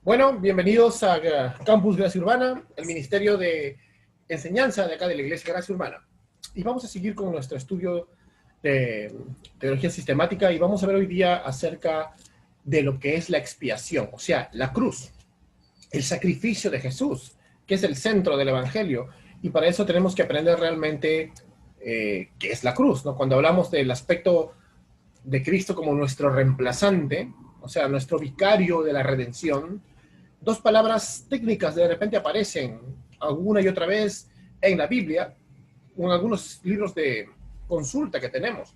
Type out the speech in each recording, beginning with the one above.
Bueno, bienvenidos a Campus Gracia Urbana, el Ministerio de Enseñanza de acá de la Iglesia Gracia Urbana. Y vamos a seguir con nuestro estudio de teología sistemática y vamos a ver hoy día acerca de lo que es la expiación, o sea, la cruz, el sacrificio de Jesús, que es el centro del Evangelio. Y para eso tenemos que aprender realmente qué es la cruz, ¿no? Cuando hablamos del aspecto de Cristo como nuestro reemplazante, o sea, nuestro vicario de la redención, dos palabras técnicas de repente aparecen alguna y otra vez en la Biblia o en algunos libros de consulta que tenemos.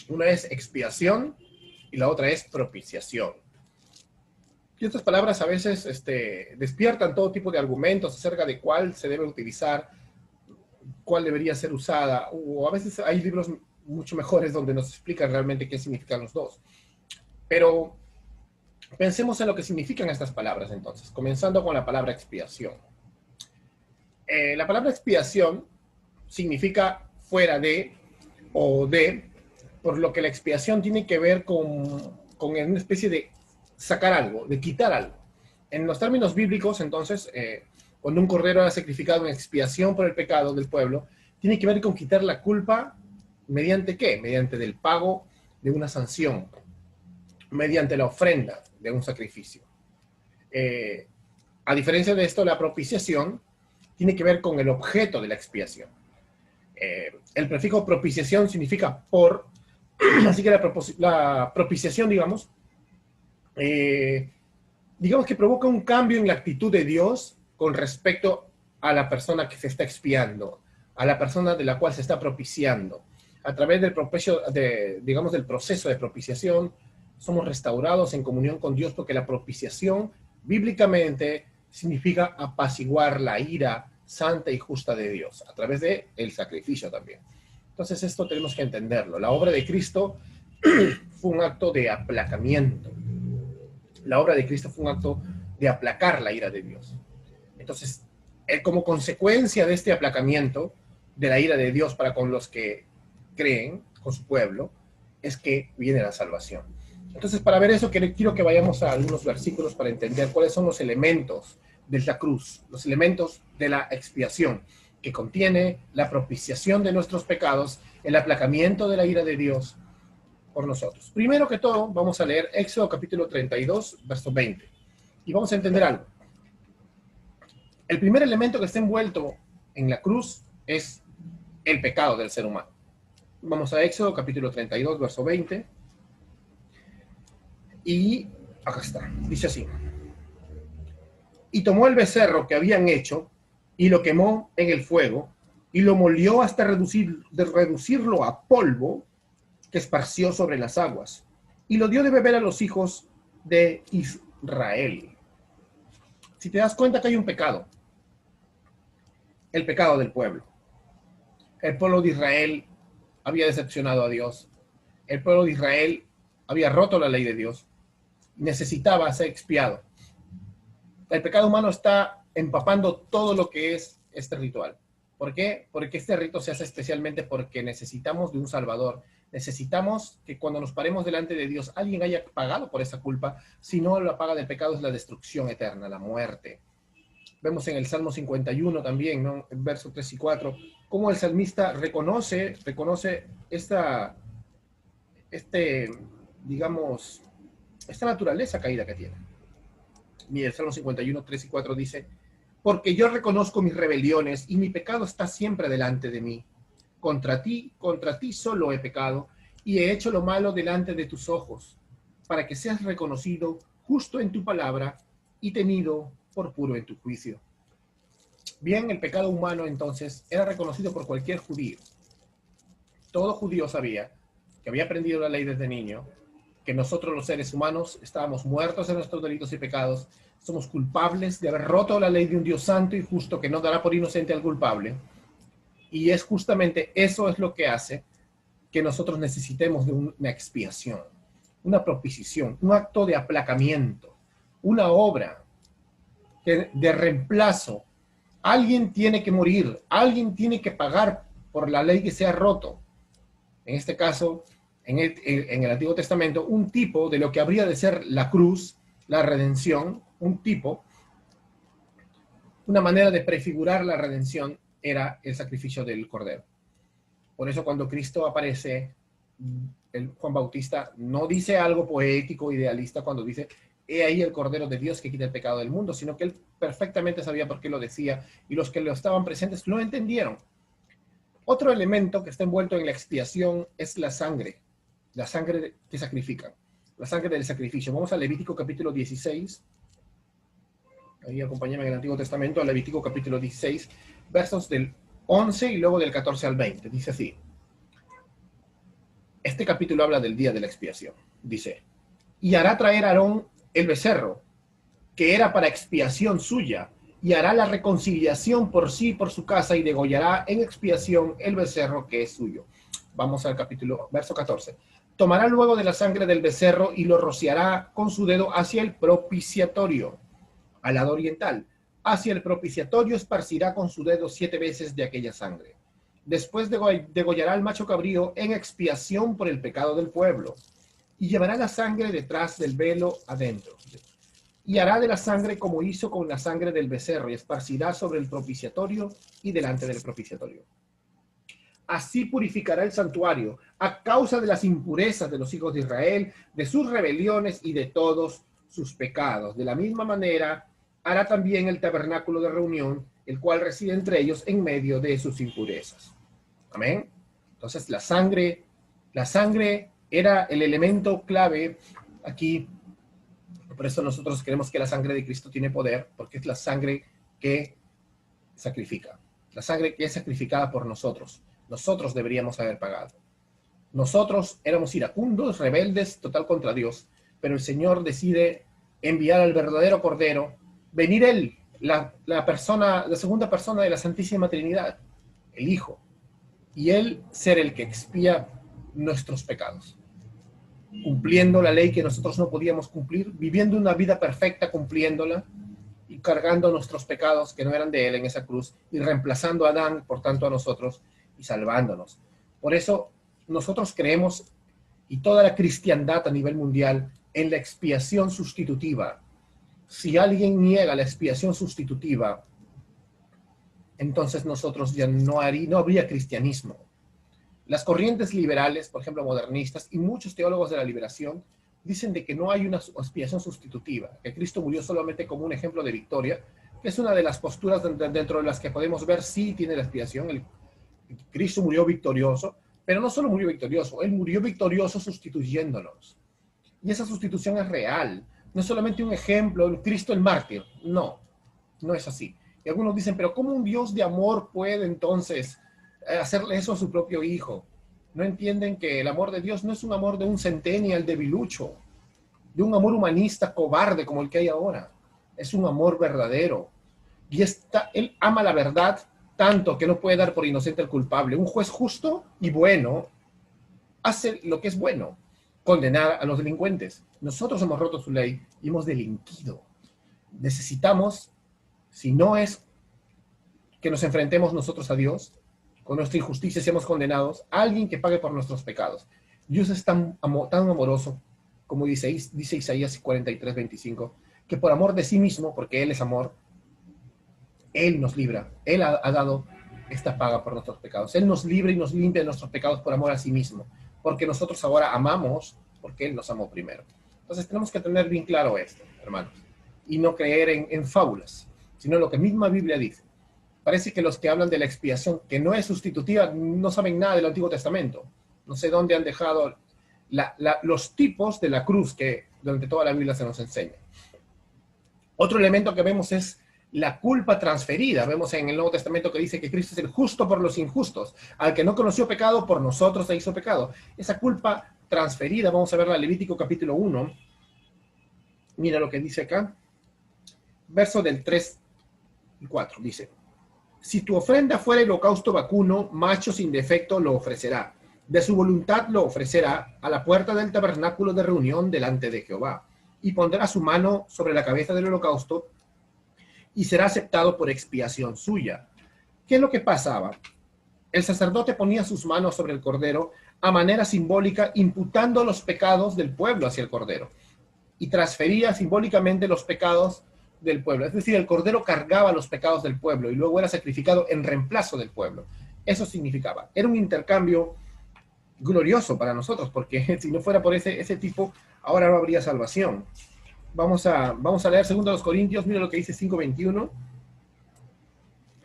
Una es expiación y la otra es propiciación. Y estas palabras a veces despiertan todo tipo de argumentos acerca de cuál se debe utilizar, cuál debería ser usada, o a veces hay libros mucho mejores donde nos explican realmente qué significan los dos. Pero pensemos en lo que significan estas palabras entonces, comenzando con la palabra expiación. La palabra expiación significa fuera de o de, por lo que la expiación tiene que ver con una especie de sacar algo, de quitar algo. En los términos bíblicos, entonces, cuando un cordero era sacrificado en expiación por el pecado del pueblo, tiene que ver con quitar la culpa mediante ¿qué? Mediante el pago de una sanción, mediante la ofrenda de un sacrificio. A diferencia de esto, la propiciación tiene que ver con el objeto de la expiación. El prefijo propiciación significa por, así que la propiciación, digamos que provoca un cambio en la actitud de Dios con respecto a la persona que se está expiando, a la persona de la cual se está propiciando. A través del proceso de propiciación, somos restaurados en comunión con Dios, porque la propiciación, bíblicamente, significa apaciguar la ira santa y justa de Dios, a través del sacrificio también. Entonces esto tenemos que entenderlo. La obra de Cristo fue un acto de aplacamiento. La obra de Cristo fue un acto de aplacar la ira de Dios. Entonces, como consecuencia de este aplacamiento de la ira de Dios para con los que creen, con su pueblo, es que viene la salvación. Entonces, para ver eso, quiero que vayamos a algunos versículos para entender cuáles son los elementos de la cruz, los elementos de la expiación, que contiene la propiciación de nuestros pecados, el aplacamiento de la ira de Dios por nosotros. Primero que todo, vamos a leer Éxodo capítulo 32, verso 20. Y vamos a entender algo. El primer elemento que está envuelto en la cruz es el pecado del ser humano. Vamos a Éxodo capítulo 32, verso 20. Y acá está, dice así: y tomó el becerro que habían hecho y lo quemó en el fuego y lo molió hasta reducirlo a polvo, que esparció sobre las aguas, y lo dio de beber a los hijos de Israel. Si te das cuenta que hay un pecado, el pecado del pueblo. El pueblo de Israel había decepcionado a Dios. El pueblo de Israel había roto la ley de Dios. Necesitaba ser expiado. El pecado humano está empapando todo lo que es este ritual. ¿Por qué? Porque este rito se hace especialmente porque necesitamos de un Salvador. Necesitamos que cuando nos paremos delante de Dios, alguien haya pagado por esa culpa. Si no, la paga del pecado es la destrucción eterna, la muerte. Vemos en el Salmo 51 también, ¿no? En versos 3 y 4, cómo el salmista reconoce esta, digamos, esta naturaleza caída que tiene. Y el Salmo 51, 3 y 4 dice: porque yo reconozco mis rebeliones y mi pecado está siempre delante de mí. Contra ti solo he pecado y he hecho lo malo delante de tus ojos, para que seas reconocido justo en tu palabra y tenido por puro en tu juicio. Bien, el pecado humano entonces era reconocido por cualquier judío. Todo judío sabía que había aprendido la ley desde niño, que nosotros los seres humanos estábamos muertos en nuestros delitos y pecados, somos culpables de haber roto la ley de un Dios santo y justo que no dará por inocente al culpable. Y es justamente eso es lo que hace que nosotros necesitemos de una expiación, una propiciación, un acto de aplacamiento, una obra de reemplazo. Alguien tiene que morir, alguien tiene que pagar por la ley que se ha roto. En este caso, en el Antiguo Testamento, un tipo de lo que habría de ser la cruz, la redención, un tipo, una manera de prefigurar la redención era el sacrificio del cordero. Por eso cuando Cristo aparece, Juan Bautista no dice algo poético, idealista, cuando dice, he ahí el Cordero de Dios que quita el pecado del mundo, sino que él perfectamente sabía por qué lo decía, y los que lo estaban presentes lo entendieron. Otro elemento que está envuelto en la expiación es la sangre que sacrifican, la sangre del sacrificio. Vamos a Levítico capítulo 16, ahí acompáñame en el Antiguo Testamento, a Levítico capítulo 16, versos del 11 y luego del 14 al 20. Dice así. Este capítulo habla del día de la expiación. Dice, y hará traer Aarón el becerro, que era para expiación suya, y hará la reconciliación por sí y por su casa, y degollará en expiación el becerro que es suyo. Vamos al capítulo, verso 14. Tomará luego de la sangre del becerro y lo rociará con su dedo hacia el propiciatorio, al lado oriental. Hacia el propiciatorio esparcirá con su dedo 7 veces de aquella sangre. Después degollará al macho cabrío en expiación por el pecado del pueblo, y llevará la sangre detrás del velo adentro. Y hará de la sangre como hizo con la sangre del becerro, y esparcirá sobre el propiciatorio y delante del propiciatorio. Así purificará el santuario a causa de las impurezas de los hijos de Israel, de sus rebeliones y de todos sus pecados. De la misma manera hará también el tabernáculo de reunión, el cual reside entre ellos en medio de sus impurezas. Amén. Entonces la sangre era el elemento clave aquí. Por eso nosotros creemos que la sangre de Cristo tiene poder, porque es la sangre que sacrifica, la sangre que es sacrificada por nosotros. Nosotros deberíamos haber pagado. Nosotros éramos iracundos, rebeldes, total contra Dios, pero el Señor decide enviar al verdadero Cordero, venir Él, la segunda persona de la Santísima Trinidad, el Hijo, y Él ser el que expía nuestros pecados, cumpliendo la ley que nosotros no podíamos cumplir, viviendo una vida perfecta cumpliéndola y cargando nuestros pecados que no eran de Él en esa cruz y reemplazando a Adán, por tanto a nosotros, y salvándonos. Por eso nosotros creemos, y toda la cristiandad a nivel mundial, en la expiación sustitutiva. Si alguien niega la expiación sustitutiva, entonces nosotros ya no habría cristianismo. Las corrientes liberales, por ejemplo modernistas, y muchos teólogos de la liberación dicen de que no hay una expiación sustitutiva, que Cristo murió solamente como un ejemplo de victoria, que es una de las posturas dentro de las que podemos ver si tiene la expiación. Cristo murió victorioso, pero no solo murió victorioso, Él murió victorioso sustituyéndonos. Y esa sustitución es real, no es solamente un ejemplo, Cristo el mártir, no es así. Y algunos dicen, pero ¿cómo un Dios de amor puede entonces hacerle eso a su propio hijo? No entienden que el amor de Dios no es un amor de un centennial debilucho, de un amor humanista cobarde como el que hay ahora. Es un amor verdadero. Y Él ama la verdad tanto que no puede dar por inocente al culpable. Un juez justo y bueno hace lo que es bueno, condenar a los delincuentes. Nosotros hemos roto su ley y hemos delinquido. Necesitamos, si no es que nos enfrentemos nosotros a Dios, con nuestra injusticia seamos condenados, a alguien que pague por nuestros pecados. Dios es tan amoroso, como dice Isaías 43:25, que por amor de sí mismo, porque Él es amor, Él nos libra. Él ha dado esta paga por nuestros pecados. Él nos libra y nos limpia de nuestros pecados por amor a sí mismo, porque nosotros ahora amamos porque Él nos amó primero. Entonces tenemos que tener bien claro esto, hermanos, y no creer en fábulas, sino lo que misma Biblia dice. Parece que los que hablan de la expiación, que no es sustitutiva, no saben nada del Antiguo Testamento. No sé dónde han dejado los tipos de la cruz que durante toda la Biblia se nos enseña. Otro elemento que vemos es la culpa transferida. Vemos en el Nuevo Testamento que dice que Cristo es el justo por los injustos. Al que no conoció pecado, por nosotros se hizo pecado. Esa culpa transferida, vamos a verla en Levítico capítulo 1. Mira lo que dice acá. Verso del 3 y 4. Dice: si tu ofrenda fuera el holocausto vacuno, macho sin defecto lo ofrecerá. De su voluntad lo ofrecerá a la puerta del tabernáculo de reunión delante de Jehová. Y pondrá su mano sobre la cabeza del holocausto y será aceptado por expiación suya. ¿Qué es lo que pasaba? El sacerdote ponía sus manos sobre el cordero a manera simbólica, imputando los pecados del pueblo hacia el cordero. y transfería simbólicamente los pecados del pueblo. Es decir, el cordero cargaba los pecados del pueblo y luego era sacrificado en reemplazo del pueblo. Eso significaba. Era un intercambio glorioso para nosotros, porque si no fuera por ese tipo, ahora no habría salvación. Vamos a leer 2 Corintios, mira lo que dice 5:21.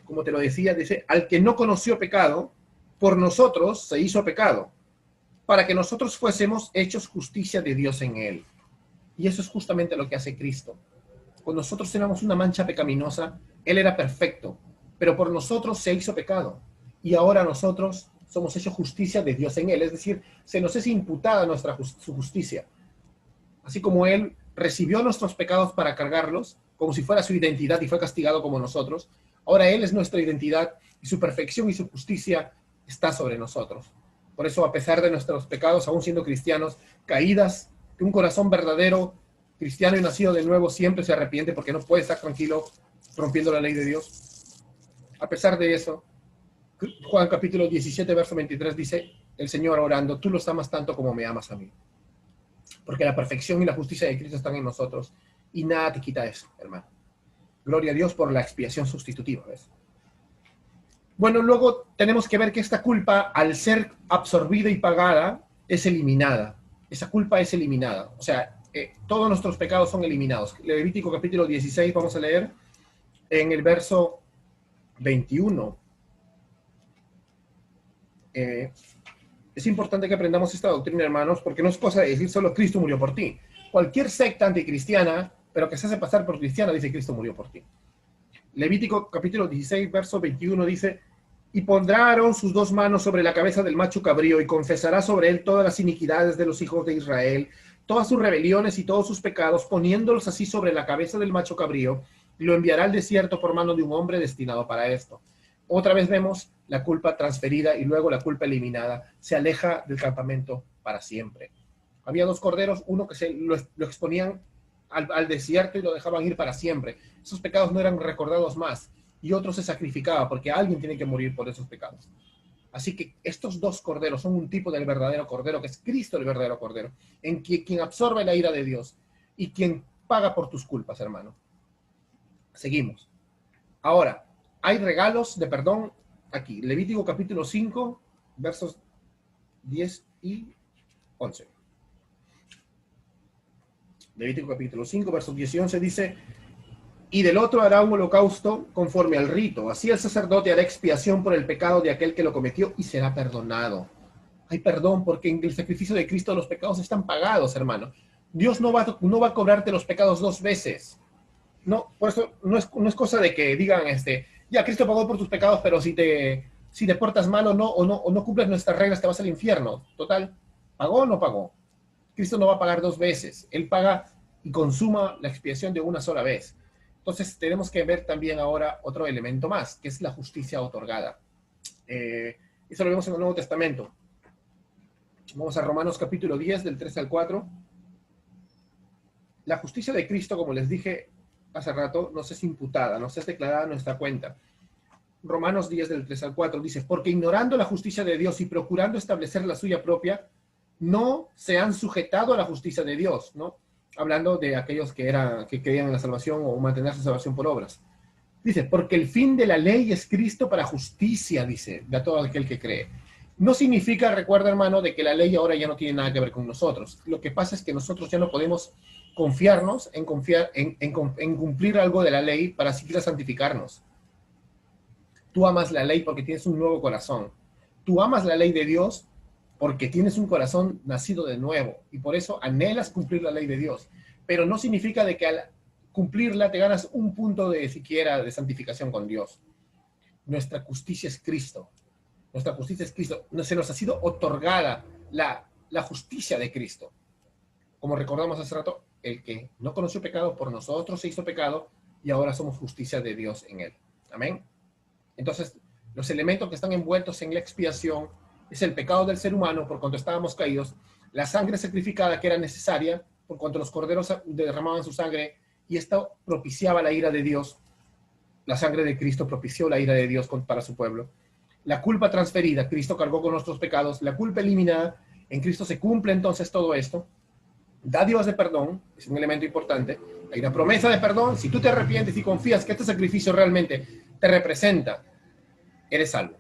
Como te lo decía, dice, al que no conoció pecado, por nosotros se hizo pecado, para que nosotros fuésemos hechos justicia de Dios en él. Y eso es justamente lo que hace Cristo. Cuando nosotros éramos una mancha pecaminosa, Él era perfecto, pero por nosotros se hizo pecado. Y ahora nosotros somos hechos justicia de Dios en Él. Es decir, se nos es imputada su justicia. Así como Él recibió nuestros pecados para cargarlos, como si fuera su identidad y fue castigado como nosotros, ahora Él es nuestra identidad y su perfección y su justicia está sobre nosotros. Por eso, a pesar de nuestros pecados, aún siendo cristianos, caídas, que un corazón verdadero, cristiano y nacido de nuevo, siempre se arrepiente porque no puede estar tranquilo rompiendo la ley de Dios. A pesar de eso, Juan capítulo 17, verso 23 dice, el Señor orando, tú los amas tanto como me amas a mí. Porque la perfección y la justicia de Cristo están en nosotros y nada te quita eso, hermano. Gloria a Dios por la expiación sustitutiva, ¿ves? Bueno, luego tenemos que ver que esta culpa, al ser absorbida y pagada, es eliminada. Esa culpa es eliminada. O sea, todos nuestros pecados son eliminados. Levítico capítulo 16, vamos a leer en el verso 21. Es importante que aprendamos esta doctrina, hermanos, porque no es cosa de decir solo Cristo murió por ti. Cualquier secta anticristiana, pero que se hace pasar por cristiana, dice Cristo murió por ti. Levítico capítulo 16, verso 21 dice, y pondrá Aarón sus 2 manos sobre la cabeza del macho cabrío y confesará sobre él todas las iniquidades de los hijos de Israel, todas sus rebeliones y todos sus pecados, poniéndolos así sobre la cabeza del macho cabrío, y lo enviará al desierto por mano de un hombre destinado para esto. Otra vez vemos la culpa transferida y luego la culpa eliminada. Se aleja del campamento para siempre. Había 2 corderos, uno que lo exponían al desierto y lo dejaban ir para siempre. Esos pecados no eran recordados más. Y otro se sacrificaba porque alguien tiene que morir por esos pecados. Así que estos 2 corderos son un tipo del verdadero cordero, que es Cristo el verdadero cordero, en quien absorbe la ira de Dios y quien paga por tus culpas, hermano. Seguimos. Ahora, hay regalos de perdón aquí. Levítico capítulo 5, versos 10 y 11. Levítico capítulo 5, versos 10 y 11 dice, y del otro hará un holocausto conforme al rito. Así el sacerdote hará expiación por el pecado de aquel que lo cometió y será perdonado. Hay perdón porque en el sacrificio de Cristo los pecados están pagados, hermano. Dios no va a cobrarte los pecados 2 veces. No, por eso no es cosa de que digan, ya Cristo pagó por tus pecados, pero si te portas mal o no cumples nuestras reglas, te vas al infierno. Total, ¿pagó o no pagó? Cristo no va a pagar 2 veces. Él paga y consuma la expiación de una sola vez. Entonces tenemos que ver también ahora otro elemento más, que es la justicia otorgada. Eso lo vemos en el Nuevo Testamento. Vamos a Romanos capítulo 10, del 3 al 4. La justicia de Cristo, como les dije hace rato, nos es imputada, nos es declarada a nuestra cuenta. Romanos 10, del 3 al 4 dice, porque ignorando la justicia de Dios y procurando establecer la suya propia, no se han sujetado a la justicia de Dios, ¿no? Hablando de aquellos que creían en la salvación o mantener su salvación por obras. Dice, porque el fin de la ley es Cristo para justicia, dice, de todo aquel que cree. No significa, recuerda hermano, de que la ley ahora ya no tiene nada que ver con nosotros. Lo que pasa es que nosotros ya no podemos confiarnos en cumplir algo de la ley para siquiera santificarnos. Tú amas la ley porque tienes un nuevo corazón. Tú amas la ley de Dios porque tienes un corazón nacido de nuevo y por eso anhelas cumplir la ley de Dios. Pero no significa de que al cumplirla te ganas un punto de siquiera de santificación con Dios. Nuestra justicia es Cristo. Nuestra justicia es Cristo. Se nos ha sido otorgada la justicia de Cristo. Como recordamos hace rato, el que no conoció pecado por nosotros se hizo pecado y ahora somos justicia de Dios en él. Amén. Entonces, los elementos que están envueltos en la expiación es el pecado del ser humano por cuanto estábamos caídos, la sangre sacrificada que era necesaria por cuanto los corderos derramaban su sangre y esto propiciaba la ira de Dios. La sangre de Cristo propició la ira de Dios para su pueblo. La culpa transferida, Cristo cargó con nuestros pecados. La culpa eliminada, en Cristo se cumple entonces todo esto. Dádivas de perdón, es un elemento importante. Hay una promesa de perdón. Si tú te arrepientes y confías que este sacrificio realmente te representa, eres salvo.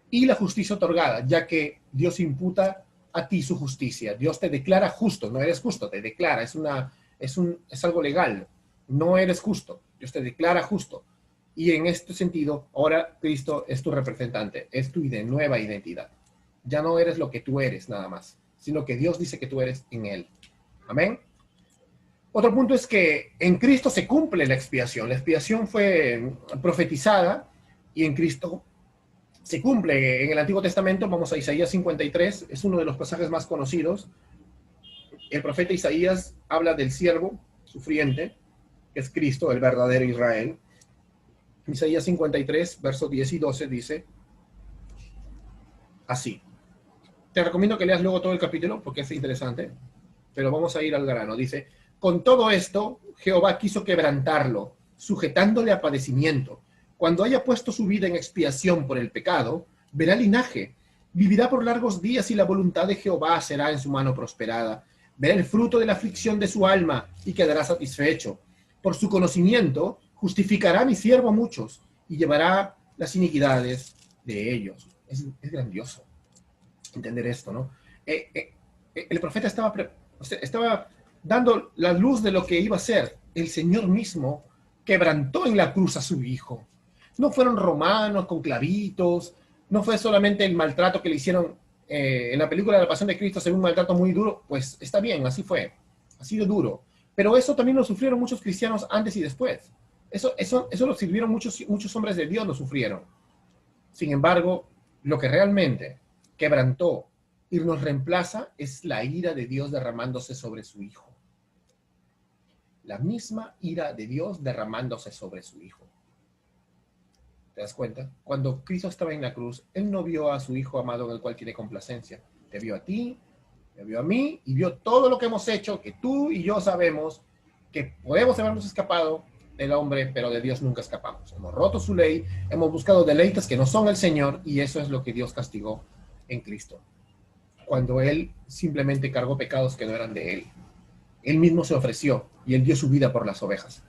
Y la justicia otorgada, ya que Dios imputa a ti su justicia. Dios te declara justo, no eres justo, te declara, es algo legal. No eres justo, Dios te declara justo. Y en este sentido, ahora Cristo es tu representante, es tu nueva identidad. Ya no eres lo que tú eres nada más, sino que Dios dice que tú eres en Él. Amén. Otro punto es que en Cristo se cumple la expiación. La expiación fue profetizada y en Cristo se cumple. En el Antiguo Testamento, vamos a Isaías 53, es uno de los pasajes más conocidos. El profeta Isaías habla del siervo sufriente, que es Cristo, el verdadero Israel. Isaías 53, versos 10 y 12 dice así. Te recomiendo que leas luego todo el capítulo porque es interesante, pero vamos a ir al grano. Dice, con todo esto, Jehová quiso quebrantarlo, sujetándole a padecimiento. Cuando haya puesto su vida en expiación por el pecado, verá linaje, vivirá por largos días y la voluntad de Jehová será en su mano prosperada. Verá el fruto de la aflicción de su alma y quedará satisfecho. Por su conocimiento, justificará a mi siervo a muchos y llevará las iniquidades de ellos. Es grandioso entender esto, ¿no? El profeta estaba dando la luz de lo que iba a ser. El Señor mismo quebrantó en la cruz a su hijo. No fueron romanos con clavitos, no fue solamente el maltrato que le hicieron en la película de la Pasión de Cristo, se ve un maltrato muy duro, pues está bien, así fue, ha sido duro. Pero eso también lo sufrieron muchos cristianos antes y después. Eso lo sirvieron muchos hombres de Dios, lo sufrieron. Sin embargo, lo que realmente quebrantó y nos reemplaza es la ira de Dios derramándose sobre su Hijo. La misma ira de Dios derramándose sobre su Hijo. ¿Te das cuenta? Cuando Cristo estaba en la cruz, Él no vio a su Hijo amado en el cual tiene complacencia. Te vio a ti, me vio a mí y vio todo lo que hemos hecho, que tú y yo sabemos que podemos habernos escapado del hombre, pero de Dios nunca escapamos. Hemos roto su ley, hemos buscado deleites que no son el Señor y eso es lo que Dios castigó en Cristo. Cuando Él simplemente cargó pecados que no eran de Él. Él mismo se ofreció y Él dio su vida por las ovejas.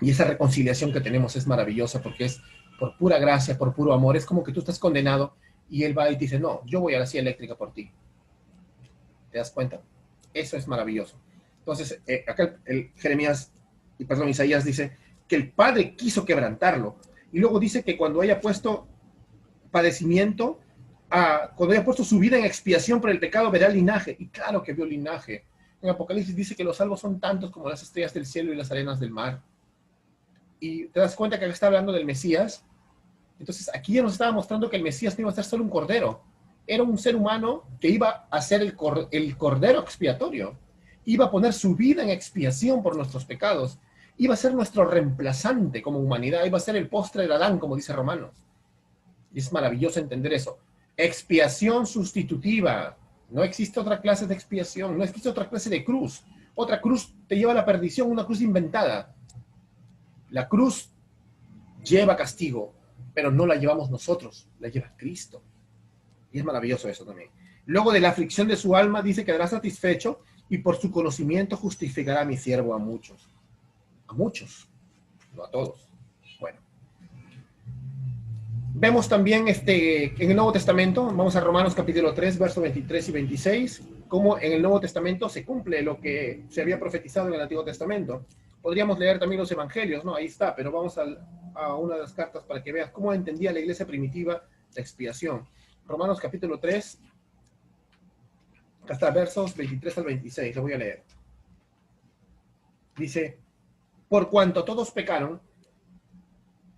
Y esa reconciliación que tenemos es maravillosa porque es por pura gracia, por puro amor. Es como que tú estás condenado y Él va y te dice, no, yo voy a la silla eléctrica por ti. ¿Te das cuenta? Eso es maravilloso. Entonces, acá Isaías dice que el Padre quiso quebrantarlo. Y luego dice que cuando haya puesto padecimiento, cuando haya puesto su vida en expiación por el pecado, verá linaje. Y claro que vio linaje. En Apocalipsis dice que los salvos son tantos como las estrellas del cielo y las arenas del mar. Y te das cuenta que acá está hablando del Mesías. Entonces, aquí ya nos estaba mostrando que el Mesías no iba a ser solo un cordero. Era un ser humano que iba a ser el cordero expiatorio. Iba a poner su vida en expiación por nuestros pecados. Iba a ser nuestro reemplazante como humanidad. Iba a ser el postre de Adán, como dice Romanos. Y es maravilloso entender eso. Expiación sustitutiva. No existe otra clase de expiación. No existe otra clase de cruz. Otra cruz te lleva a la perdición, una cruz inventada. La cruz lleva castigo, pero no la llevamos nosotros, la lleva Cristo. Y es maravilloso eso también. Luego de la aflicción de su alma, dice que quedará satisfecho y por su conocimiento justificará a mi siervo a muchos. A muchos, no a todos. Bueno. Vemos también en el Nuevo Testamento, vamos a Romanos capítulo 3, versos 23 y 26, cómo en el Nuevo Testamento se cumple lo que se había profetizado en el Antiguo Testamento. Podríamos leer también los evangelios, ¿no? Ahí está, pero vamos a una de las cartas para que veas cómo entendía la iglesia primitiva la expiación. Romanos capítulo 3, hasta versos 23 al 26, lo voy a leer. Dice, por cuanto todos pecaron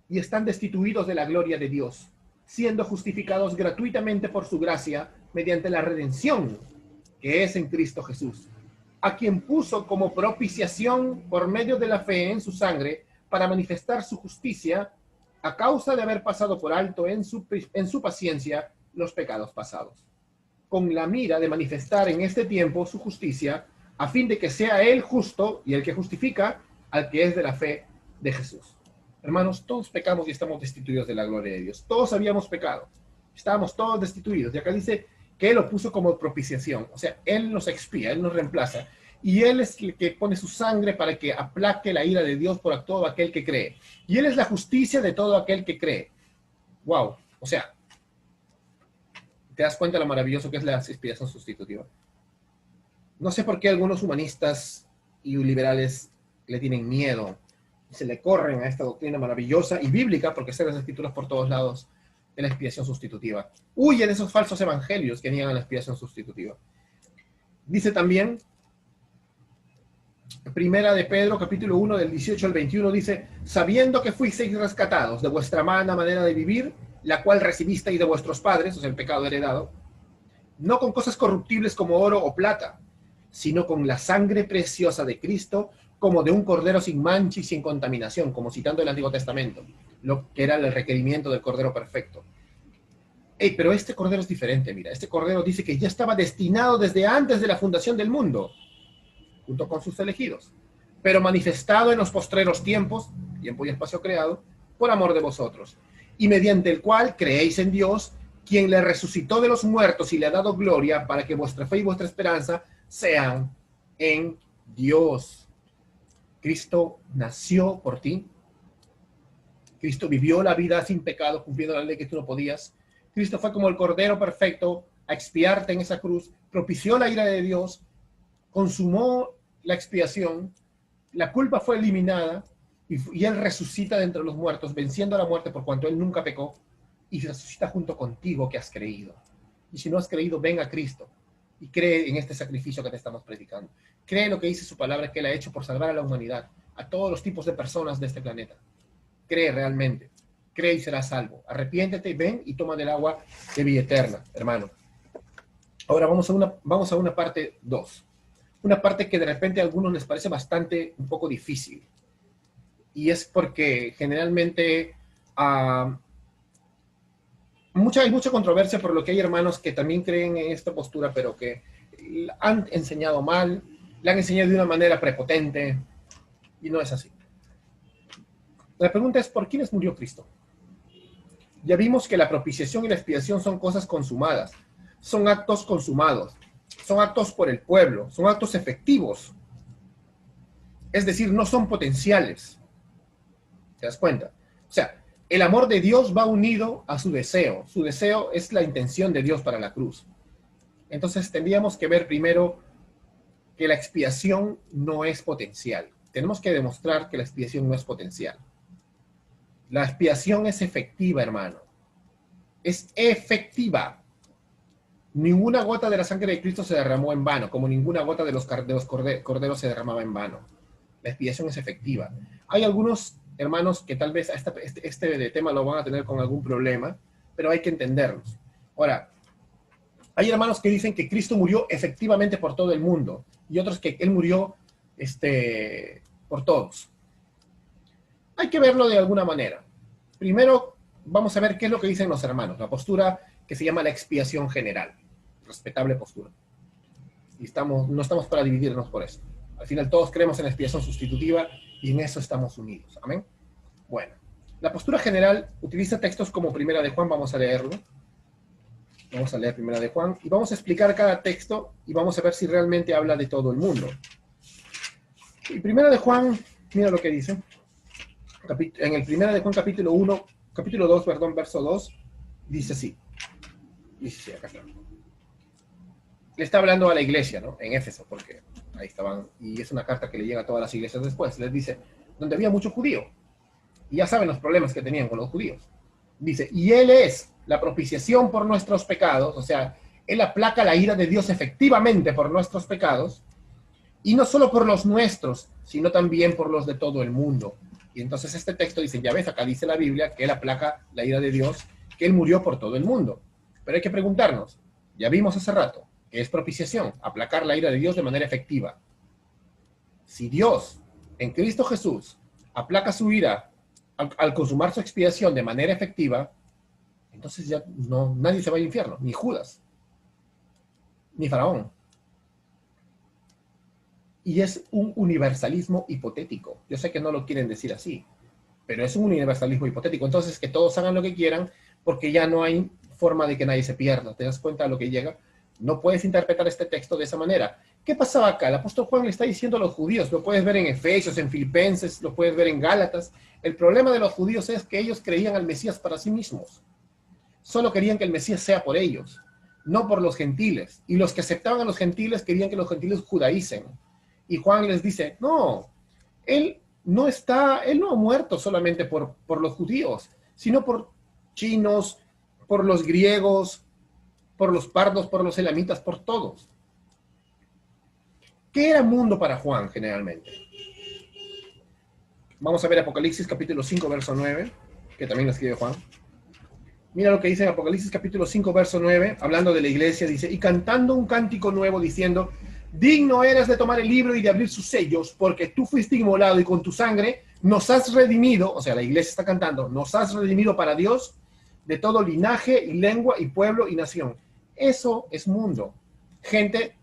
y están destituidos de la gloria de Dios, siendo justificados gratuitamente por su gracia mediante la redención que es en Cristo Jesús, a quien puso como propiciación por medio de la fe en su sangre para manifestar su justicia a causa de haber pasado por alto en su paciencia los pecados pasados, con la mira de manifestar en este tiempo su justicia, a fin de que sea Él justo y el que justifica al que es de la fe de Jesús. Hermanos, todos pecamos y estamos destituidos de la gloria de Dios. Todos habíamos pecado. Estábamos todos destituidos. Y acá dice que Él lo puso como propiciación. O sea, Él nos expía, Él nos reemplaza. y Él es el que pone su sangre para que aplaque la ira de Dios por todo aquel que cree. Y Él es la justicia de todo aquel que cree. Wow, o sea, ¿te das cuenta de lo maravilloso que es la expiación sustitutiva? No sé por qué algunos humanistas y liberales le tienen miedo, se le corren a esta doctrina maravillosa y bíblica, porque están las escrituras por todos lados, de la expiación sustitutiva. Huye de esos falsos evangelios que niegan la expiación sustitutiva. Dice también, Primera de Pedro, capítulo 1, del 18 al 21, dice, sabiendo que fuisteis rescatados de vuestra mala manera de vivir, la cual recibisteis de vuestros padres, o sea, el pecado heredado, no con cosas corruptibles como oro o plata, sino con la sangre preciosa de Cristo, como de un cordero sin mancha y sin contaminación, como citando el Antiguo Testamento, lo que era el requerimiento del cordero perfecto. Hey, pero este cordero es diferente, mira, este cordero dice que ya estaba destinado desde antes de la fundación del mundo, junto con sus elegidos, pero manifestado en los postreros tiempos, tiempo y espacio creado, por amor de vosotros, y mediante el cual creéis en Dios, quien le resucitó de los muertos y le ha dado gloria, para que vuestra fe y vuestra esperanza sean en Dios. Cristo nació por ti. Cristo vivió la vida sin pecado, cumpliendo la ley que tú no podías. Cristo fue como el Cordero perfecto a expiarte en esa cruz, propició la ira de Dios, consumó la expiación, la culpa fue eliminada y Él resucita de entre los muertos, venciendo a la muerte por cuanto Él nunca pecó, y resucita junto contigo que has creído. Y si no has creído, ven a Cristo y cree en este sacrificio que te estamos predicando. Cree en lo que dice su palabra, que Él ha hecho por salvar a la humanidad, a todos los tipos de personas de este planeta. Cree realmente, cree y serás salvo. Arrepiéntete, ven y toma del agua de vida eterna, hermano. Ahora vamos a una parte 2. Una parte que de repente a algunos les parece un poco difícil. Y es porque generalmente hay mucha controversia, por lo que hay hermanos que también creen en esta postura, pero que han enseñado mal, la han enseñado de una manera prepotente, y no es así. La pregunta es, ¿por quiénes murió Cristo? Ya vimos que la propiciación y la expiación son cosas consumadas, son actos consumados, son actos por el pueblo, son actos efectivos. Es decir, no son potenciales. ¿Te das cuenta? O sea, el amor de Dios va unido a su deseo. Su deseo es la intención de Dios para la cruz. Entonces tendríamos que ver primero que la expiación no es potencial. Tenemos que demostrar que la expiación no es potencial. La expiación es efectiva, hermano. Es efectiva. Ninguna gota de la sangre de Cristo se derramó en vano, como ninguna gota de los corderos se derramaba en vano. La expiación es efectiva. Hay algunos hermanos que tal vez este tema lo van a tener con algún problema, pero hay que entenderlos. Ahora, hay hermanos que dicen que Cristo murió efectivamente por todo el mundo, y otros que Él murió por todos. Hay que verlo de alguna manera. Primero, vamos a ver qué es lo que dicen los hermanos, la postura que se llama la expiación general. Respetable postura. Y no estamos para dividirnos por eso. Al final todos creemos en la expiación sustitutiva y en eso estamos unidos. Amén. Bueno, la postura general utiliza textos como Primera de Juan, vamos a leerlo. Vamos a leer Primera de Juan y vamos a explicar cada texto y vamos a ver si realmente habla de todo el mundo. Y Primera de Juan, mira lo que dice. En el Primera de Juan capítulo 2, perdón, verso 2, dice así. Dice acá está. Le está hablando a la iglesia, ¿no? En Éfeso, porque ahí estaban, y es una carta que le llega a todas las iglesias después. Les dice, donde había mucho judío. Y ya saben los problemas que tenían con los judíos. Dice, y Él es la propiciación por nuestros pecados, o sea, Él aplaca la ira de Dios efectivamente por nuestros pecados, y no solo por los nuestros, sino también por los de todo el mundo. Y entonces este texto dice, ya ves, acá dice la Biblia que Él aplaca la ira de Dios, que Él murió por todo el mundo. Pero hay que preguntarnos, ya vimos hace rato, que es propiciación, aplacar la ira de Dios de manera efectiva. Si Dios, en Cristo Jesús, aplaca su ira al consumar su expiación de manera efectiva, entonces ya nadie se va al infierno, ni Judas, ni Faraón. Y es un universalismo hipotético. Yo sé que no lo quieren decir así, pero es un universalismo hipotético. Entonces que todos hagan lo que quieran, porque ya no hay forma de que nadie se pierda. ¿Te das cuenta de lo que llega? No puedes interpretar este texto de esa manera, ¿Qué pasaba acá? El apóstol Juan le está diciendo a los judíos, lo puedes ver en Efesios, en Filipenses, lo puedes ver en Gálatas. El problema de los judíos es que ellos creían al Mesías para sí mismos. Solo querían que el Mesías sea por ellos, no por los gentiles. Y los que aceptaban a los gentiles querían que los gentiles judaicen. Y Juan les dice, no, él no ha muerto solamente por los judíos, sino por chinos, por los griegos, por los pardos, por los elamitas, por todos. ¿Qué era mundo para Juan generalmente? Vamos a ver Apocalipsis capítulo 5, verso 9, que también lo escribe Juan. Mira lo que dice en Apocalipsis capítulo 5, verso 9, hablando de la iglesia, dice, y cantando un cántico nuevo diciendo, digno eres de tomar el libro y de abrir sus sellos, porque tú fuiste inmolado y con tu sangre nos has redimido, o sea, la iglesia está cantando, nos has redimido para Dios de todo linaje y lengua y pueblo y nación. Eso es mundo. Gente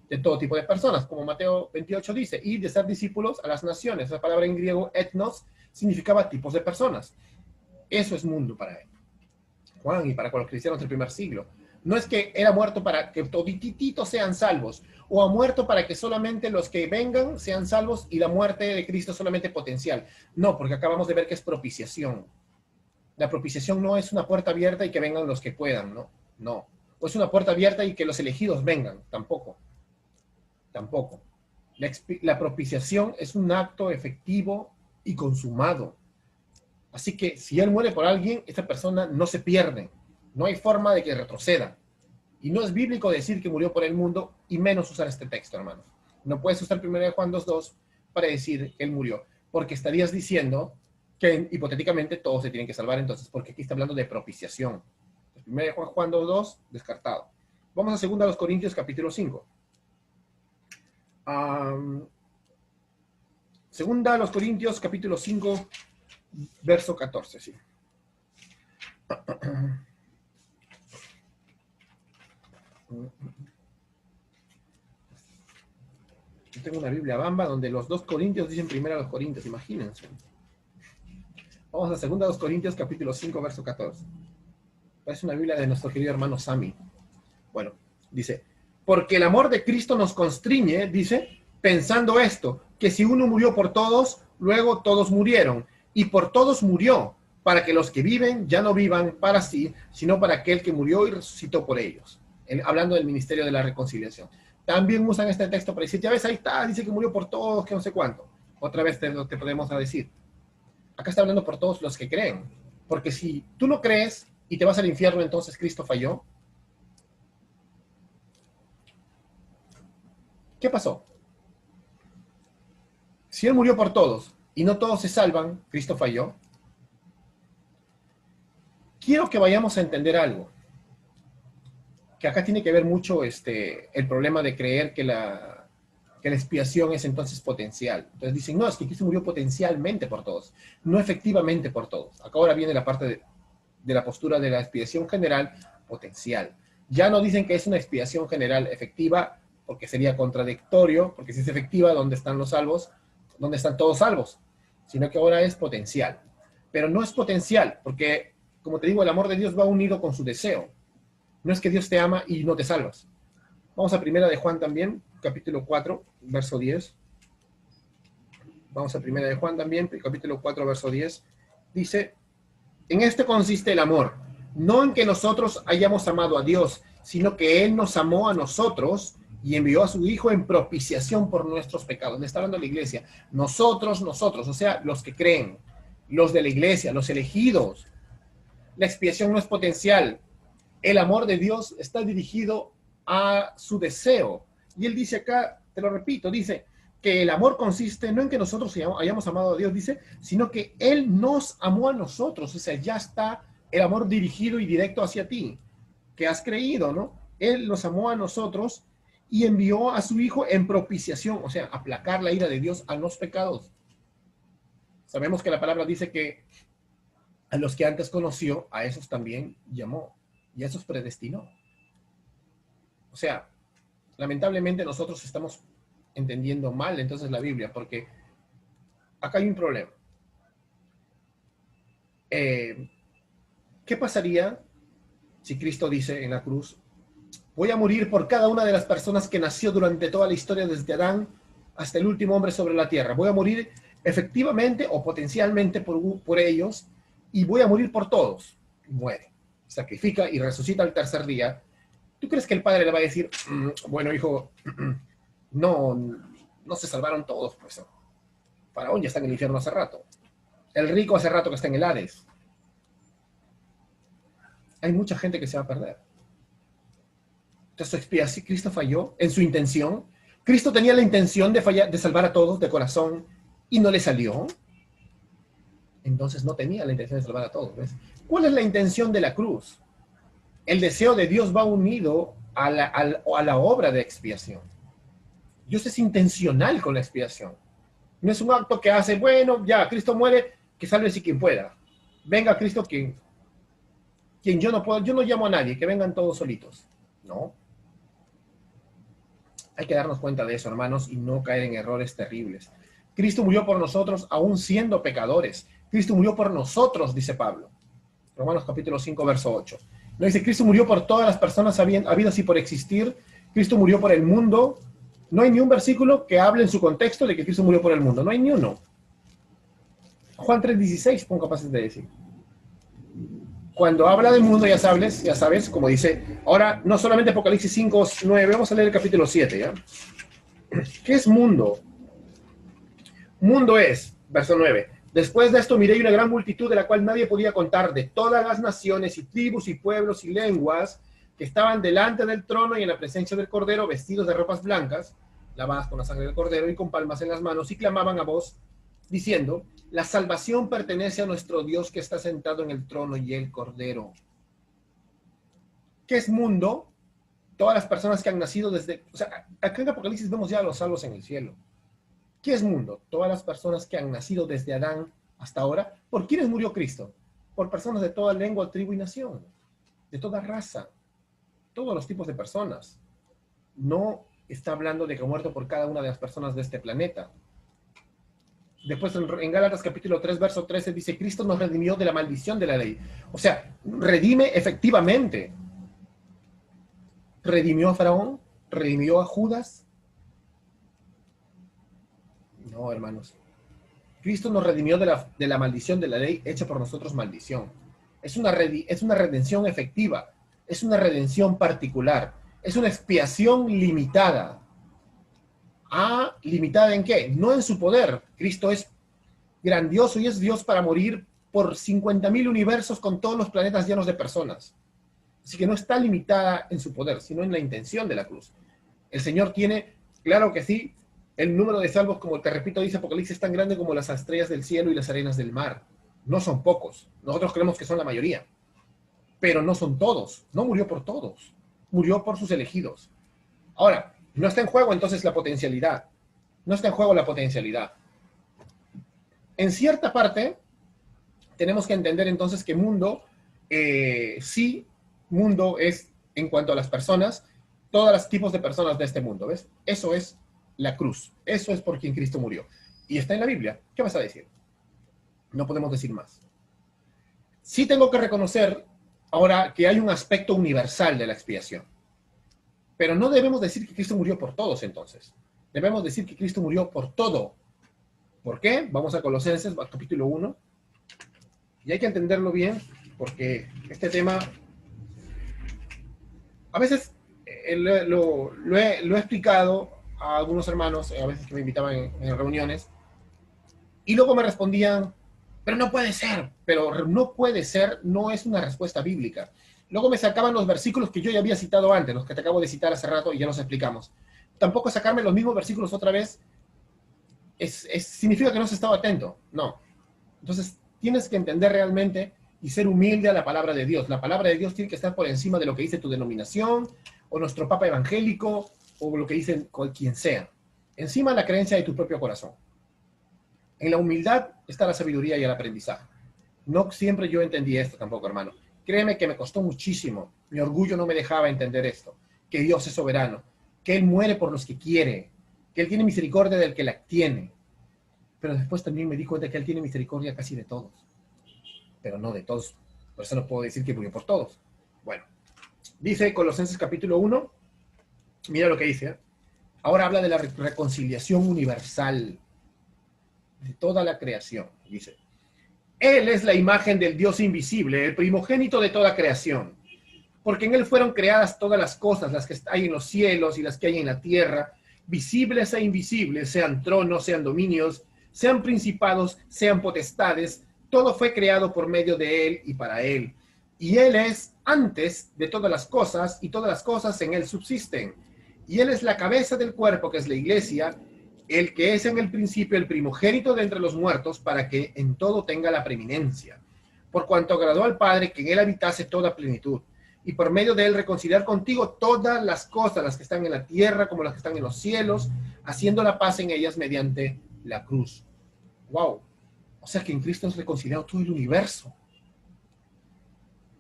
de todo tipo de personas, como Mateo 28 dice, y de ser discípulos a las naciones. La palabra en griego etnos significaba tipos de personas. Eso es mundo para él. Juan y para los cristianos del primer siglo. No es que era muerto para que todititos sean salvos, o ha muerto para que solamente los que vengan sean salvos y la muerte de Cristo solamente potencial. No, porque acabamos de ver que es propiciación. La propiciación no es una puerta abierta y que vengan los que puedan, no. No. O es una puerta abierta y que los elegidos vengan, tampoco. Tampoco. La propiciación es un acto efectivo y consumado. Así que si él muere por alguien, esta persona no se pierde. No hay forma de que retroceda. Y no es bíblico decir que murió por el mundo, y menos usar este texto, hermanos. No puedes usar 1 Juan 2:2 para decir que él murió, porque estarías diciendo que hipotéticamente todos se tienen que salvar entonces, porque aquí está hablando de propiciación. 1 Juan 2:2, descartado. Vamos a 2 Corintios capítulo 5. Segunda a los Corintios, capítulo 5, verso 14, sí. Yo tengo una Biblia bamba donde los 2 Corintios dicen primero a los Corintios, imagínense. Vamos a 2 Corintios, capítulo 5, verso 14. Es una Biblia de nuestro querido hermano Sami. Bueno, dice, porque el amor de Cristo nos constriñe, dice, pensando esto, que si uno murió por todos, luego todos murieron, y por todos murió, para que los que viven ya no vivan para sí, sino para aquel que murió y resucitó por ellos. Hablando del ministerio de la reconciliación. También usan este texto para decir, ya ves, ahí está, dice que murió por todos, que no sé cuánto. Otra vez te podemos decir. Acá está hablando por todos los que creen. Porque si tú no crees y te vas al infierno, entonces Cristo falló. ¿Qué pasó? Si Él murió por todos y no todos se salvan, Cristo falló. Quiero que vayamos a entender algo. Que acá tiene que ver mucho el problema de creer que la expiación es entonces potencial. Entonces dicen, no, es que Cristo murió potencialmente por todos, no efectivamente por todos. Acá ahora viene la parte de la postura de la expiación general potencial. Ya no dicen que es una expiación general efectiva, porque sería contradictorio, porque si es efectiva, ¿dónde están los salvos? ¿Dónde están todos salvos? Sino que ahora es potencial. Pero no es potencial, porque, como te digo, el amor de Dios va unido con su deseo. No es que Dios te ama y no te salvas. Vamos a primera de Juan también, capítulo 4, verso 10. Vamos a primera de Juan también, capítulo 4, verso 10. Dice, en este consiste el amor, no en que nosotros hayamos amado a Dios, sino que Él nos amó a nosotros y envió a su Hijo en propiciación por nuestros pecados. Le está hablando la iglesia. Nosotros, o sea, los que creen, los de la iglesia, los elegidos. La expiación no es potencial. El amor de Dios está dirigido a su deseo. Y Él dice acá, te lo repito, dice que el amor consiste no en que nosotros hayamos amado a Dios, dice, sino que Él nos amó a nosotros. O sea, ya está el amor dirigido y directo hacia ti, que has creído, ¿no? Él nos amó a nosotros y envió a su Hijo en propiciación, o sea, aplacar la ira de Dios a los pecados. Sabemos que la palabra dice que a los que antes conoció, a esos también llamó, y a esos predestinó. O sea, lamentablemente nosotros estamos entendiendo mal entonces la Biblia, porque acá hay un problema. ¿Qué pasaría si Cristo dice en la cruz, Voy a morir por cada una de las personas que nació durante toda la historia, desde Adán hasta el último hombre sobre la tierra. Voy a morir efectivamente o potencialmente por ellos, y voy a morir por todos. Muere, sacrifica y resucita al tercer día. ¿Tú crees que el padre le va a decir, bueno, hijo, no, no se salvaron todos? Pues Faraón ya está en el infierno hace rato. El rico hace rato que está en el Hades. Hay mucha gente que se va a perder. Entonces, si Cristo falló en su intención, Cristo tenía la intención de salvar a todos de corazón y no le salió, entonces no tenía la intención de salvar a todos. ¿Ves? ¿Cuál es la intención de la cruz? El deseo de Dios va unido a la obra de expiación. Dios es intencional con la expiación. No es un acto que hace, bueno, ya, Cristo muere, que sálvese quien pueda. Venga Cristo quien yo no puedo, yo no llamo a nadie, que vengan todos solitos. No. Hay que darnos cuenta de eso, hermanos, y no caer en errores terribles. Cristo murió por nosotros aún siendo pecadores. Cristo murió por nosotros, dice Pablo. Romanos capítulo 5, verso 8. No dice, Cristo murió por todas las personas habidas y por existir. Cristo murió por el mundo. No hay ni un versículo que hable en su contexto de que Cristo murió por el mundo. No hay ni uno. Juan 3:16, son capaces de decir. Cuando habla del mundo, ya sabes, como dice, ahora no solamente Apocalipsis 5:9, vamos a leer el capítulo 7, ¿ya? ¿Qué es mundo? Mundo es, verso 9, después de esto miré una gran multitud de la cual nadie podía contar, de todas las naciones y tribus y pueblos y lenguas que estaban delante del trono y en la presencia del Cordero, vestidos de ropas blancas, lavadas con la sangre del Cordero y con palmas en las manos, y clamaban a voz, diciendo, la salvación pertenece a nuestro Dios que está sentado en el trono y el Cordero. ¿Qué es mundo? Todas las personas que han nacido desde... O sea, acá en Apocalipsis vemos ya a los salvos en el cielo. ¿Qué es mundo? Todas las personas que han nacido desde Adán hasta ahora. ¿Por quiénes murió Cristo? Por personas de toda lengua, tribu y nación. De toda raza. Todos los tipos de personas. No está hablando de que ha muerto por cada una de las personas de este planeta. Después en Gálatas capítulo 3, verso 13 dice, Cristo nos redimió de la maldición de la ley. O sea, redime efectivamente. ¿Redimió a Faraón? ¿Redimió a Judas? No, hermanos. Cristo nos redimió de la maldición de la ley hecha por nosotros maldición. Es una redención efectiva. Es una redención particular. Es una expiación limitada. ¿Limitada en qué? No en su poder. Cristo es grandioso y es Dios para morir por 50.000 universos con todos los planetas llenos de personas. Así que no está limitada en su poder, sino en la intención de la cruz. El Señor tiene, claro que sí, el número de salvos, como te repito, dice Apocalipsis, es tan grande como las estrellas del cielo y las arenas del mar. No son pocos. Nosotros creemos que son la mayoría. Pero no son todos. No murió por todos. Murió por sus elegidos. Ahora, no está en juego entonces la potencialidad. No está en juego la potencialidad. En cierta parte, tenemos que entender entonces que mundo, sí, mundo es en cuanto a las personas, todos los tipos de personas de este mundo, ¿ves? Eso es la cruz. Eso es por quien Cristo murió. Y está en la Biblia. ¿Qué vas a decir? No podemos decir más. Sí tengo que reconocer ahora que hay un aspecto universal de la expiación. Pero no debemos decir que Cristo murió por todos entonces. Debemos decir que Cristo murió por todo. ¿Por qué? Vamos a Colosenses, capítulo 1. Y hay que entenderlo bien, porque este tema, a veces lo he explicado a algunos hermanos, a veces que me invitaban en reuniones, y luego me respondían, pero no puede ser, pero no puede ser, no es una respuesta bíblica. Luego me sacaban los versículos que yo ya había citado antes, los que te acabo de citar hace rato y ya los explicamos. Tampoco sacarme los mismos versículos otra vez significa que no se estaba atento, no. Entonces tienes que entender realmente y ser humilde a la palabra de Dios. La palabra de Dios tiene que estar por encima de lo que dice tu denominación, o nuestro papa evangélico, o lo que dicen quien sea. Encima de la creencia de tu propio corazón. En la humildad está la sabiduría y el aprendizaje. No siempre yo entendí esto tampoco, hermano. Créeme que me costó muchísimo. Mi orgullo no me dejaba entender esto. Que Dios es soberano. Que Él muere por los que quiere. Que Él tiene misericordia del que la tiene. Pero después también me di cuenta que Él tiene misericordia casi de todos. Pero no de todos. Por eso no puedo decir que murió por todos. Bueno, Dice Colosenses capítulo 1, mira lo que dice, ¿eh? Ahora habla de la reconciliación universal de toda la creación. Dice, Él es la imagen del Dios invisible, el primogénito de toda creación, porque en Él fueron creadas todas las cosas, las que hay en los cielos y las que hay en la tierra, visibles e invisibles, sean tronos, sean dominios, sean principados, sean potestades, todo fue creado por medio de Él y para Él. Y Él es antes de todas las cosas, y todas las cosas en Él subsisten. Y Él es la cabeza del cuerpo, que es la iglesia, el que es en el principio el primogénito de entre los muertos, para que en todo tenga la preeminencia. Por cuanto agradó al Padre que en Él habitase toda plenitud, y por medio de Él reconciliar contigo todas las cosas, las que están en la tierra como las que están en los cielos, haciendo la paz en ellas mediante la cruz. ¡Wow! O sea que en Cristo es reconciliado todo el universo.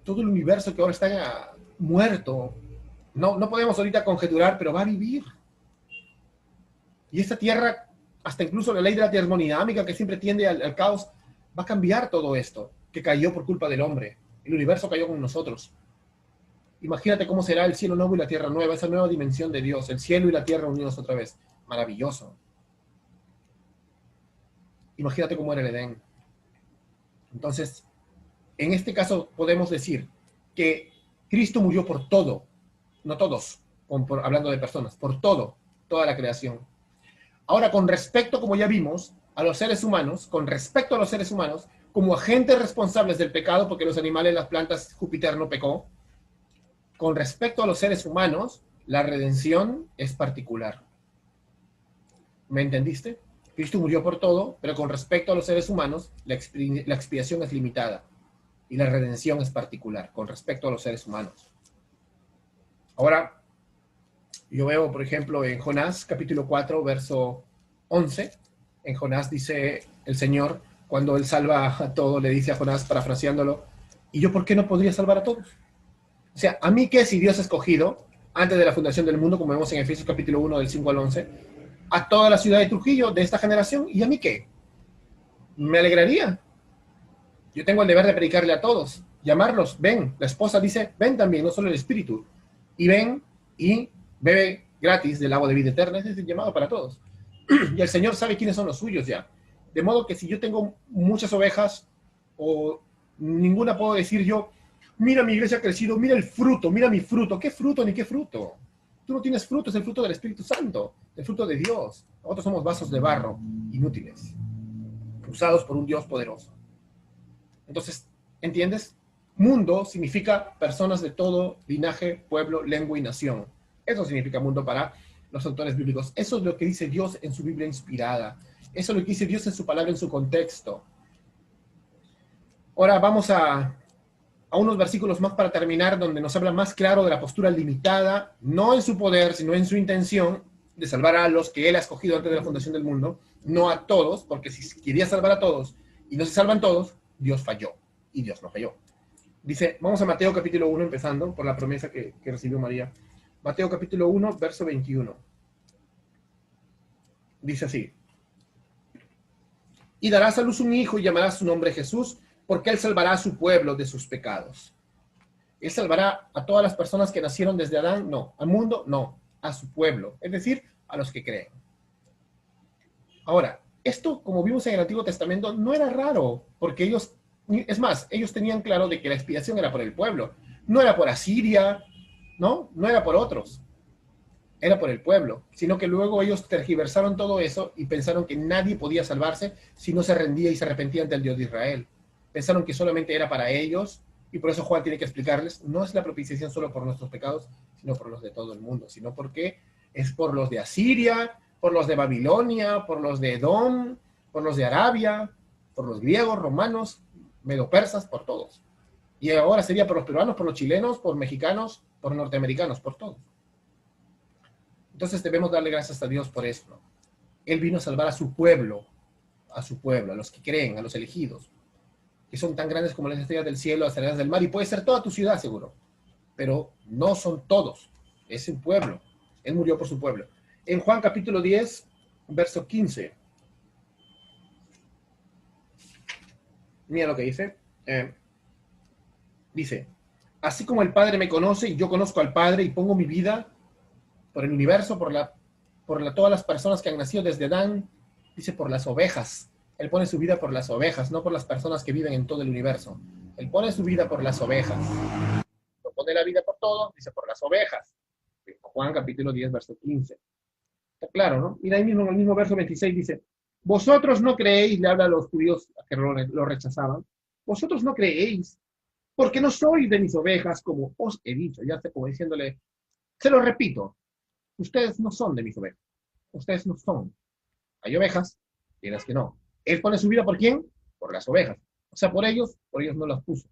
Todo el universo que ahora está muerto. No podemos ahorita conjeturar, pero va a vivir. Y esta tierra, hasta incluso la ley de la termodinámica, que siempre tiende al caos, va a cambiar todo esto, que cayó por culpa del hombre. El universo cayó con nosotros. Imagínate cómo será el cielo nuevo y la tierra nueva, esa nueva dimensión de Dios, el cielo y la tierra unidos otra vez. Maravilloso. Imagínate cómo era el Edén. Entonces, en este caso podemos decir que Cristo murió por todo, no todos, hablando de personas, por todo, toda la creación. Ahora, con respecto, como ya vimos, a los seres humanos, con respecto a los seres humanos, como agentes responsables del pecado, porque los animales, las plantas, Júpiter no pecó, con respecto a los seres humanos, la redención es particular. ¿Me entendiste? Cristo murió por todo, pero con respecto a los seres humanos, la expiación es limitada y la redención es particular con respecto a los seres humanos. Ahora, yo veo, por ejemplo, en Jonás, capítulo 4, verso 11, en Jonás dice el Señor, cuando Él salva a todo, le dice a Jonás, parafraseándolo, ¿y yo por qué no podría salvar a todos? O sea, ¿a mí qué si Dios ha escogido, antes de la fundación del mundo, como vemos en Efesios capítulo 1, del 5 al 11, a toda la ciudad de Trujillo, de esta generación, ¿y a mí qué? Me alegraría. Yo tengo el deber de predicarle a todos, llamarlos, ven. La esposa dice, ven también, no solo el espíritu. Y ven y bebe gratis del agua de vida eterna. Ese es el llamado para todos. Y el Señor sabe quiénes son los suyos ya. De modo que si yo tengo muchas ovejas, o ninguna puedo decir yo, mira mi iglesia ha crecido, mira el fruto, mira mi fruto. ¿Qué fruto ni qué fruto? Tú no tienes fruto, es el fruto del Espíritu Santo, el fruto de Dios. Nosotros somos vasos de barro, inútiles, usados por un Dios poderoso. Entonces, ¿entiendes? Mundo significa personas de todo linaje, pueblo, lengua y nación. Eso significa mundo para los autores bíblicos. Eso es lo que dice Dios en su Biblia inspirada. Eso es lo que dice Dios en su palabra, en su contexto. Ahora vamos a unos versículos más para terminar, donde nos habla más claro de la postura limitada, no en su poder, sino en su intención de salvar a los que Él ha escogido antes de la fundación del mundo, no a todos, porque si quería salvar a todos y no se salvan todos, Dios falló, y Dios no falló. Dice, vamos a Mateo capítulo 1, empezando por la promesa que recibió María. Mateo capítulo 1, verso 21. Dice así, y darás a luz un hijo y llamarás su nombre Jesús, porque Él salvará a su pueblo de sus pecados. Él salvará a todas las personas que nacieron desde Adán, no, al mundo, no, a su pueblo, es decir, a los que creen. Ahora, esto, como vimos en el Antiguo Testamento, no era raro, porque ellos, es más, ellos tenían claro de que la expiación era por el pueblo, no era por Asiria, no era por otros, era por el pueblo, sino que luego ellos tergiversaron todo eso y pensaron que nadie podía salvarse si no se rendía y se arrepentía ante el Dios de Israel. Pensaron que solamente era para ellos, y por eso Juan tiene que explicarles, no es la propiciación solo por nuestros pecados, sino por los de todo el mundo, sino porque es por los de Asiria, por los de Babilonia, por los de Edom, por los de Arabia, por los griegos, romanos, medopersas, por todos. Y ahora sería por los peruanos, por los chilenos, por mexicanos, por norteamericanos, por todos. Entonces debemos darle gracias a Dios por esto. Él vino a salvar a su pueblo, a los que creen, a los elegidos, que son tan grandes como las estrellas del cielo, las estrellas del mar, y puede ser toda tu ciudad seguro, pero no son todos, es un pueblo. Él murió por su pueblo. En Juan capítulo 10, verso 15, mira lo que dice. Dice, Así como el Padre me conoce y yo conozco al Padre y pongo mi vida por el universo, todas las personas que han nacido desde Adán, dice por las ovejas. Él pone su vida por las ovejas, no por las personas que viven en todo el universo. Él pone su vida por las ovejas. No pone la vida por todo, dice por las ovejas. Juan capítulo 10, verso 15. Está claro, ¿no? Mira ahí mismo en el mismo verso 26 dice, vosotros no creéis, le habla a los judíos que lo rechazaban, vosotros no creéis, porque no sois de mis ovejas, como os he dicho. Ya sé, como diciéndole, se lo repito, ustedes no son de mis ovejas, ustedes no son. Hay ovejas y las que no. Él pone su vida por quién? Por las ovejas. O sea, por ellos no las puso.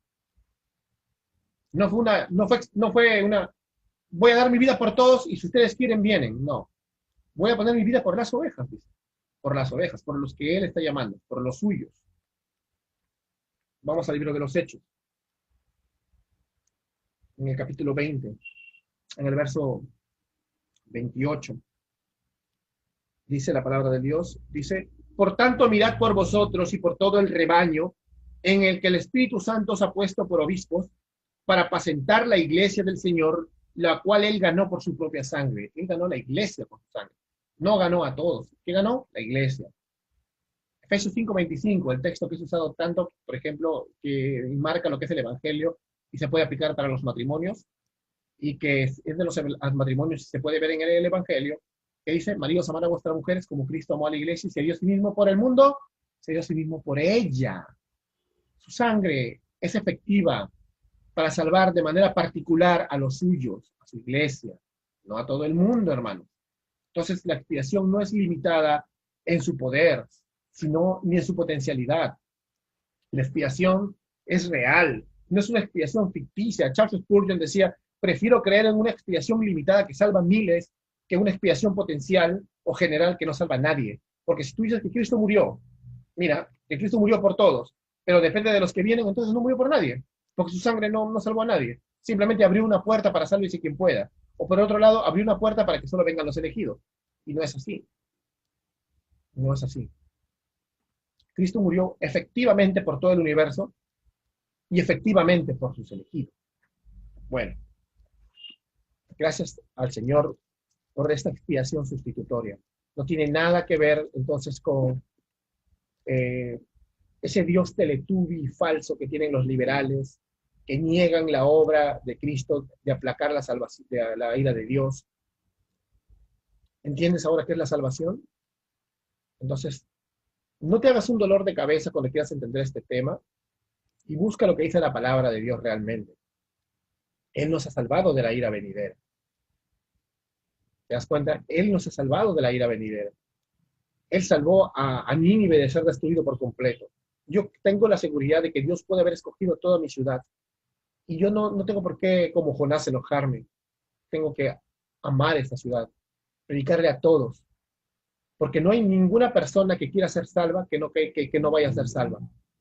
No fue una, voy a dar mi vida por todos y si ustedes quieren, vienen. No. Voy a poner mi vida por las ovejas, dice. Por las ovejas, por los que él está llamando, por los suyos. Vamos al libro de los Hechos, en el capítulo 20, en el verso 28. Dice la palabra de Dios, dice, por tanto mirad por vosotros y por todo el rebaño en el que el Espíritu Santo os ha puesto por obispos para apacentar la iglesia del Señor, la cual él ganó por su propia sangre. Él ganó la iglesia por su sangre. No ganó a todos. ¿Qué ganó? La iglesia. Efesios 5:25, el texto que es usado tanto, por ejemplo, que marca lo que es el Evangelio y se puede aplicar para los matrimonios, y que es de los matrimonios, se puede ver en el Evangelio, que dice, maridos, amad a vuestras mujeres como Cristo amó a la iglesia y se dio a sí mismo por el mundo, se dio a sí mismo por ella. Su sangre es efectiva para salvar de manera particular a los suyos, a su iglesia, no a todo el mundo, hermanos. Entonces, la expiación no es limitada en su poder, sino ni en su potencialidad. La expiación es real, no es una expiación ficticia. Charles Spurgeon decía, prefiero creer en una expiación limitada que salva miles que una expiación potencial o general que no salva a nadie. Porque si tú dices que Cristo murió, mira, que Cristo murió por todos, pero depende de los que vienen, entonces no murió por nadie, porque su sangre no salvó a nadie. Simplemente abrió una puerta para salvarse quien pueda. O por otro lado, abrió una puerta para que solo vengan los elegidos. Y no es así. No es así. Cristo murió efectivamente por todo el universo y efectivamente por sus elegidos. Bueno, gracias al Señor por esta expiación sustitutoria. No tiene nada que ver entonces con ese Dios teletubi falso que tienen los liberales, que niegan la obra de Cristo de aplacar la salvación, de la ira de Dios. ¿Entiendes ahora qué es la salvación? Entonces, no te hagas un dolor de cabeza cuando quieras entender este tema y busca lo que dice la palabra de Dios realmente. Él nos ha salvado de la ira venidera. ¿Te das cuenta? Él nos ha salvado de la ira venidera. Él salvó a Nínive de ser destruido por completo. Yo tengo la seguridad de que Dios puede haber escogido toda mi ciudad. Y yo no tengo por qué, como Jonás, enojarme. Tengo que amar esta ciudad, predicarle a todos. Porque no hay ninguna persona que quiera ser salva que no vaya a ser salva.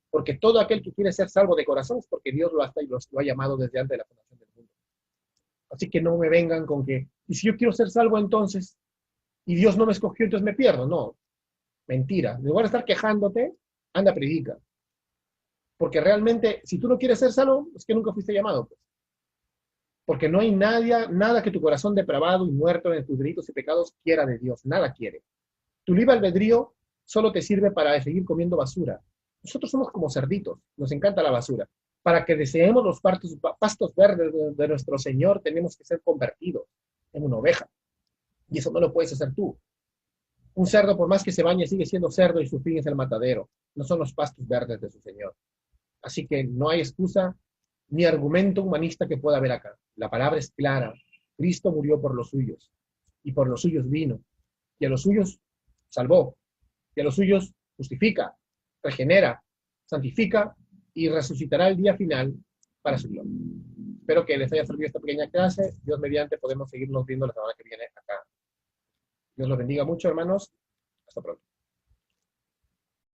Porque todo aquel que quiere ser salvo de corazón es porque Dios lo ha llamado desde antes de la fundación del mundo. Así que no me vengan con que, y si yo quiero ser salvo entonces, y Dios no me escogió, entonces me pierdo. No, mentira. En lugar de estar quejándote, anda, predica. Porque realmente, si tú no quieres ser salvo, es que nunca fuiste llamado, pues. Porque no hay nada que tu corazón depravado y muerto en tus delitos y pecados quiera de Dios. Nada quiere. Tu libre albedrío solo te sirve para seguir comiendo basura. Nosotros somos como cerditos, nos encanta la basura. Para que deseemos los pastos verdes de nuestro Señor, tenemos que ser convertidos en una oveja. Y eso no lo puedes hacer tú. Un cerdo, por más que se bañe, sigue siendo cerdo y su fin es el matadero. No son los pastos verdes de su Señor. Así que no hay excusa ni argumento humanista que pueda haber acá. La palabra es clara. Cristo murió por los suyos y por los suyos vino. Y a los suyos salvó. Y a los suyos justifica, regenera, santifica y resucitará el día final para su gloria. Espero que les haya servido esta pequeña clase. Dios mediante podemos seguirnos viendo la semana que viene acá. Dios los bendiga mucho, hermanos. Hasta pronto.